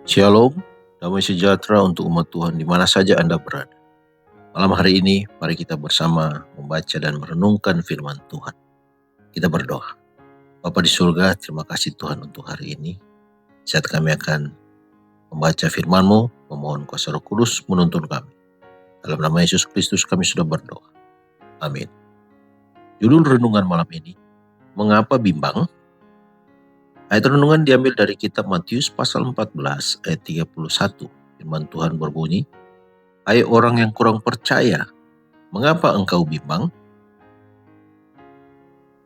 Shalom, damai sejahtera untuk umat Tuhan di mana saja Anda berada. Malam hari ini, mari kita bersama membaca dan merenungkan firman Tuhan. Kita berdoa. Bapa di surga, terima kasih Tuhan untuk hari ini. Saat kami akan membaca firman-Mu, memohon kuasa Roh Kudus menuntun kami. Dalam nama Yesus Kristus kami sudah berdoa. Amin. Judul renungan malam ini, mengapa bimbang? Ayat renungan diambil dari kitab Matius pasal 14 ayat 31. Firman Tuhan berbunyi, "Hai orang yang kurang percaya, mengapa engkau bimbang?"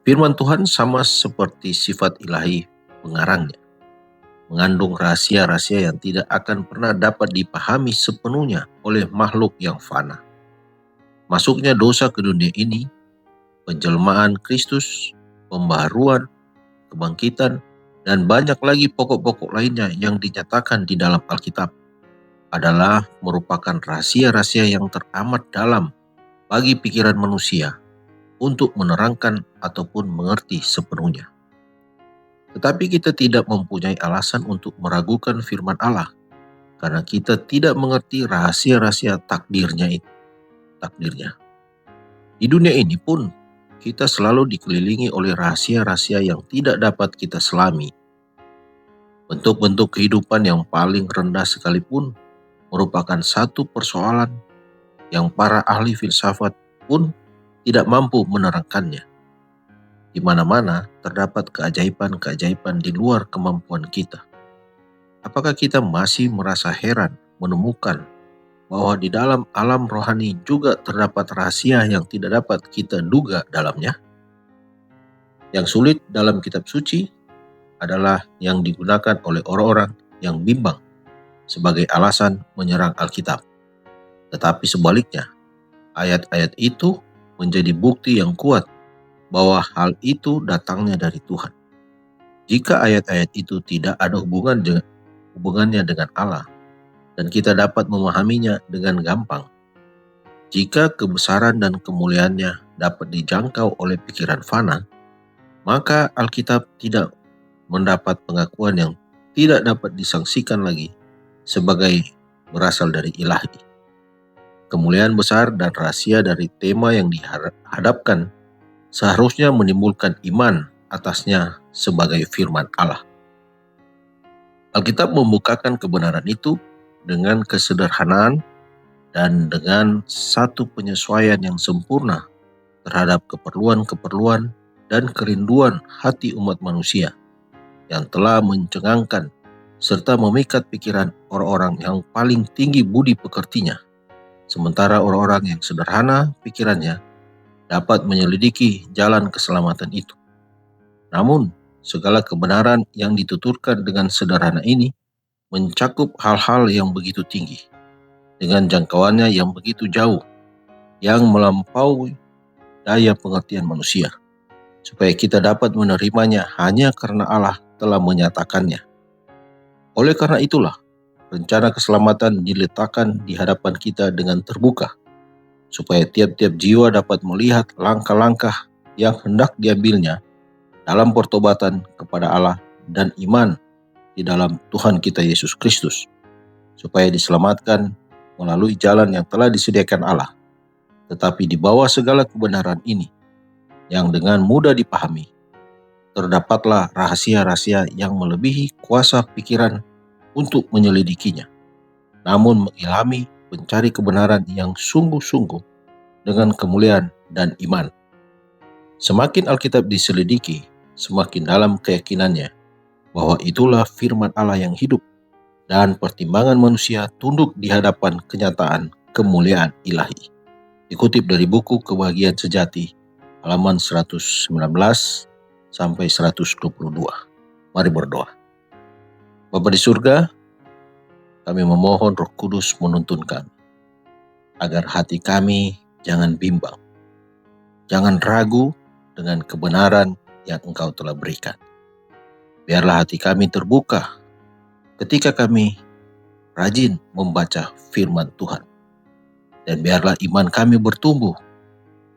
Firman Tuhan sama seperti sifat ilahi pengarangnya, mengandung rahasia-rahasia yang tidak akan pernah dapat dipahami sepenuhnya oleh makhluk yang fana. Masuknya dosa ke dunia ini, penjelmaan Kristus, pembaharuan, kebangkitan, dan banyak lagi pokok-pokok lainnya yang dinyatakan di dalam Alkitab adalah merupakan rahasia-rahasia yang teramat dalam bagi pikiran manusia untuk menerangkan ataupun mengerti sepenuhnya. Tetapi kita tidak mempunyai alasan untuk meragukan firman Allah, karena kita tidak mengerti rahasia-rahasia takdirnya. Di dunia ini pun, kita selalu dikelilingi oleh rahasia-rahasia yang tidak dapat kita selami. Bentuk-bentuk kehidupan yang paling rendah sekalipun merupakan satu persoalan yang para ahli filsafat pun tidak mampu menerangkannya. Di mana-mana terdapat keajaiban-keajaiban di luar kemampuan kita. Apakah kita masih merasa heran menemukan bahwa di dalam alam rohani juga terdapat rahasia yang tidak dapat kita duga dalamnya? Yang sulit dalam kitab suci adalah yang digunakan oleh orang-orang yang bimbang sebagai alasan menyerang Alkitab. Tetapi sebaliknya, ayat-ayat itu menjadi bukti yang kuat bahwa hal itu datangnya dari Tuhan. Jika ayat-ayat itu tidak ada hubungannya dengan Allah, dan kita dapat memahaminya dengan gampang, jika kebesaran dan kemuliaannya dapat dijangkau oleh pikiran fana, maka Alkitab tidak mendapat pengakuan yang tidak dapat disangsikan lagi sebagai berasal dari ilahi. Kemuliaan besar dan rahasia dari tema yang dihadapkan seharusnya menimbulkan iman atasnya sebagai firman Allah. Alkitab membukakan kebenaran itu dengan kesederhanaan dan dengan satu penyesuaian yang sempurna terhadap keperluan-keperluan dan kerinduan hati umat manusia yang telah mencengangkan serta memikat pikiran orang-orang yang paling tinggi budi pekertinya, sementara orang-orang yang sederhana pikirannya dapat menyelidiki jalan keselamatan itu. Namun, segala kebenaran yang dituturkan dengan sederhana ini mencakup hal-hal yang begitu tinggi, dengan jangkauannya yang begitu jauh, yang melampaui daya pengertian manusia, supaya kita dapat menerimanya hanya karena Allah telah menyatakannya. Oleh karena itulah, rencana keselamatan diletakkan di hadapan kita dengan terbuka, supaya tiap-tiap jiwa dapat melihat langkah-langkah yang hendak diambilnya dalam pertobatan kepada Allah dan iman di dalam Tuhan kita Yesus Kristus, supaya diselamatkan melalui jalan yang telah disediakan Allah. Tetapi di bawah segala kebenaran ini, yang dengan mudah dipahami, terdapatlah rahasia-rahasia yang melebihi kuasa pikiran untuk menyelidikinya, namun mengilhami pencari kebenaran yang sungguh-sungguh dengan kemuliaan dan iman. Semakin Alkitab diselidiki, semakin dalam keyakinannya bahwa itulah firman Allah yang hidup, dan pertimbangan manusia tunduk di hadapan kenyataan kemuliaan ilahi. Dikutip dari buku Kebahagiaan Sejati, halaman 119 sampai 122. Mari berdoa. Bapa di surga, kami memohon Roh Kudus menuntun kami, agar hati kami jangan bimbang, jangan ragu dengan kebenaran yang Engkau telah berikan. Biarlah hati kami terbuka ketika kami rajin membaca firman Tuhan. Dan biarlah iman kami bertumbuh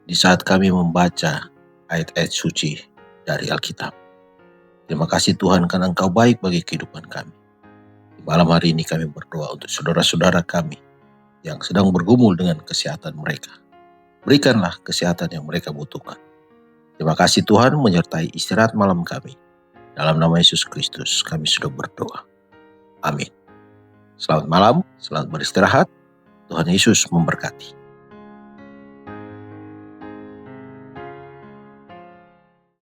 di saat kami membaca ayat-ayat suci dari Alkitab. Terima kasih Tuhan karena Engkau baik bagi kehidupan kami. Di Malam hari ini kami berdoa untuk saudara-saudara kami yang sedang bergumul dengan kesehatan mereka. Berikanlah kesehatan yang mereka butuhkan. Terima kasih Tuhan menyertai istirahat malam kami. Dalam nama Yesus Kristus kami sudah berdoa. Amin. Selamat malam, selamat beristirahat. Tuhan Yesus memberkati.